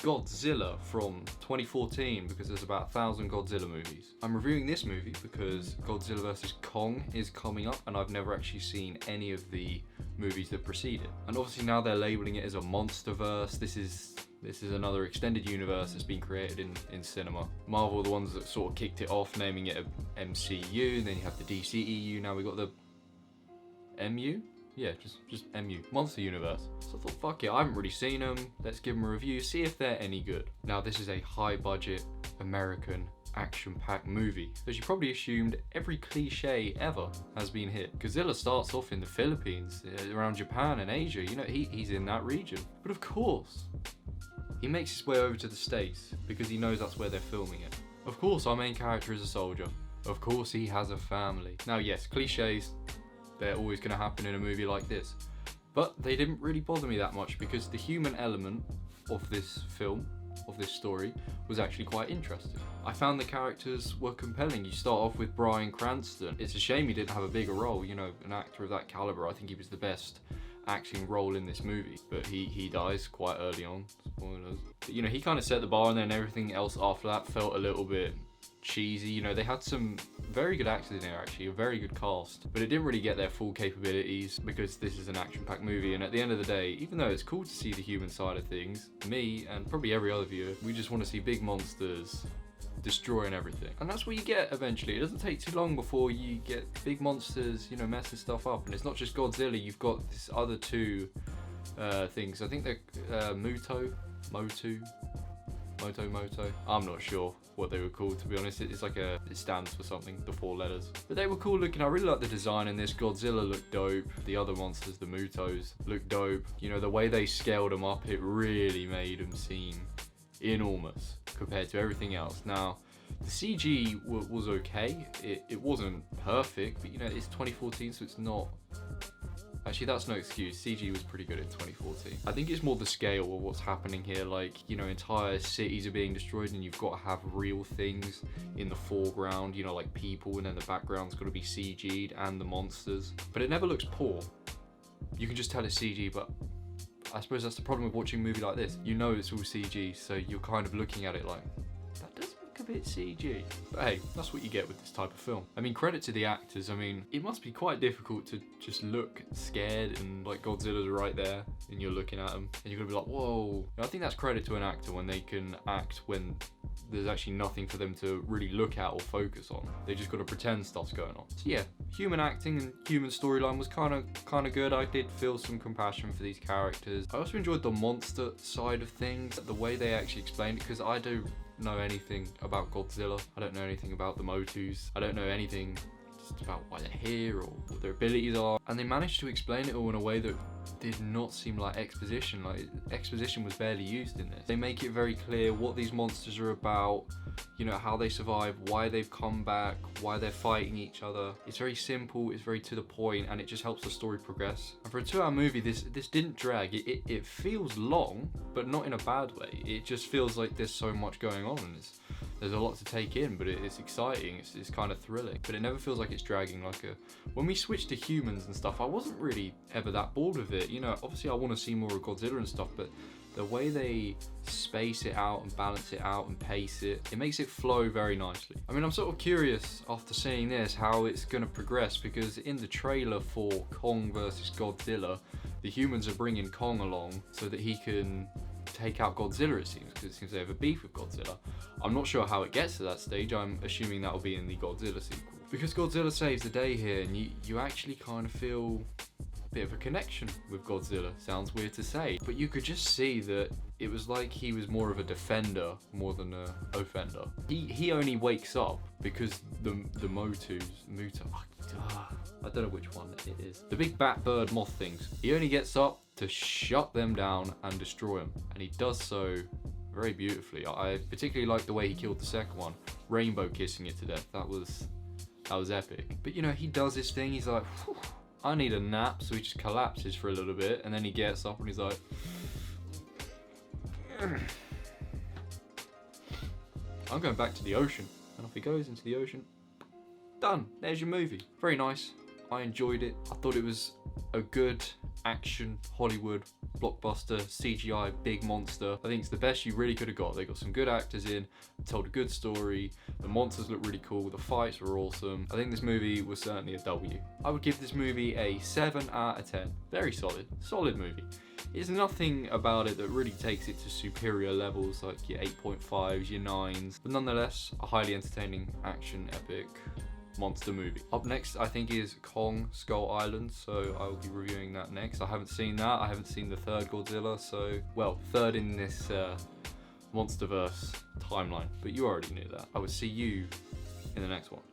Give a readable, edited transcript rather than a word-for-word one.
Godzilla from 2014 because there's about 1,000 Godzilla movies. I'm reviewing this movie because Godzilla vs. Kong is coming up and I've never actually seen any of the movies that precede it. And obviously now they're labeling it as a monsterverse. This is another extended universe that's been created in cinema. Marvel are the ones that sort of kicked it off, naming it a MCU, and then you have the DCEU, now we got the MU? Yeah, just MU, Monster Universe. So I thought, fuck it, I haven't really seen them, let's give them a review, see if they're any good. Now this is a high budget, American, action-packed movie. As you probably assumed, every cliche ever has been hit. Godzilla starts off in the Philippines, around Japan and Asia, you know, he's in that region. But of course, he makes his way over to the States because he knows that's where they're filming it. Of course, our main character is a soldier. Of course, he has a family. Now yes, cliches, they're always going to happen in a movie like this. But they didn't really bother me that much because the human element of this film, of this story, was actually quite interesting. I found the characters were compelling. You start off with Bryan Cranston. It's a shame he didn't have a bigger role, you know, an actor of that caliber. I think he was the best acting role in this movie, but he dies quite early on, spoilers. But, you know, he kind of set the bar, and then everything else after that felt a little bit cheesy. You know, they had some very good actors in there, actually, a very good cast, but it didn't really get their full capabilities because this is an action-packed movie. And at the end of the day, even though it's cool to see the human side of things, me and probably every other viewer, we just want to see big monsters destroying everything, and that's what you get eventually. It doesn't take too long before you get big monsters, you know, messing stuff up. And it's not just Godzilla, you've got this other two things. I think they're Moto. I'm not sure what they were called, to be honest. It's like it stands for something, the 4 letters. But they were cool looking. I really like the design in this. Godzilla looked dope. The other monsters, the Mutos, looked dope. You know, the way they scaled them up, it really made them seem enormous compared to everything else. Now, the CG was okay. It wasn't perfect, but you know, it's 2014, so it's not... Actually, that's no excuse. CG was pretty good in 2014. I think it's more the scale of what's happening here. Like, you know, entire cities are being destroyed and you've got to have real things in the foreground, you know, like people, and then the background's got to be CG'd and the monsters. But it never looks poor. You can just tell it's CG, but I suppose that's the problem with watching a movie like this. You know it's all CG, so you're kind of looking at it like, that does look a bit CG. But hey, that's what you get with this type of film. I mean, credit to the actors. I mean, it must be quite difficult to just look scared and like Godzilla's right there and you're looking at him and you're gonna be like, whoa. I think that's credit to an actor when they can act when there's actually nothing for them to really look at or focus on. They just got to pretend stuff's going on. So yeah, human acting and human storyline was kind of good. I did feel some compassion for these characters. I also enjoyed the monster side of things, the way they actually explained it, because I don't know anything about Godzilla. I don't know anything about the Motus. I don't know anything just about why they're here or what their abilities are. And they managed to explain it all in a way that did not seem like exposition. Like, exposition was barely used in this. They make it very clear what these monsters are about, you know, how they survive, why they've come back, why they're fighting each other. It's very simple, it's very to the point, and it just helps the story progress. And for a 2-hour movie, this didn't drag. It feels long, but not in a bad way. It just feels like there's so much going on, and there's a lot to take in, but it's exciting, it's kind of thrilling. But it never feels like it's dragging. When we switched to humans and stuff, I wasn't really ever that bored with it. You know, obviously I want to see more of Godzilla and stuff, but the way they space it out and balance it out and pace it, it makes it flow very nicely. I mean, I'm sort of curious after seeing this how it's going to progress, because in the trailer for Kong vs. Godzilla, the humans are bringing Kong along so that he can take out Godzilla, it seems, because it seems they have a beef with Godzilla. I'm not sure how it gets to that stage. I'm assuming that'll be in the Godzilla sequel, because Godzilla saves the day here, and you actually kind of feel a bit of a connection with Godzilla. Sounds weird to say, but you could just see that it was like he was more of a defender more than a offender. He only wakes up because the Motu, I don't know which one it is. The big bat bird moth things. He only gets up to shut them down and destroy them, and he does so very beautifully. I particularly like the way he killed the second one, rainbow kissing it to death. That was epic. But you know, he does his thing. He's like, whew, I need a nap, so he just collapses for a little bit, and then he gets up and he's like, I'm going back to the ocean. And off he goes into the ocean. Done. There's your movie. Very nice. I enjoyed it. I thought it was a good action Hollywood blockbuster, CGI, big monster. I think it's the best you really could have got. They got some good actors in, told a good story, the monsters look really cool, the fights were awesome. I think this movie was certainly a W. I would give this movie a 7 out of 10. Very solid movie. There's nothing about it that really takes it to superior levels like your 8.5s, your 9s, but nonetheless, a highly entertaining action epic monster movie. Up next, I think, is Kong Skull Island, so I will be reviewing that next. I haven't seen that. I haven't seen the third Godzilla, so, well, third in this Monsterverse timeline, but you already knew that. I will see you in the next one.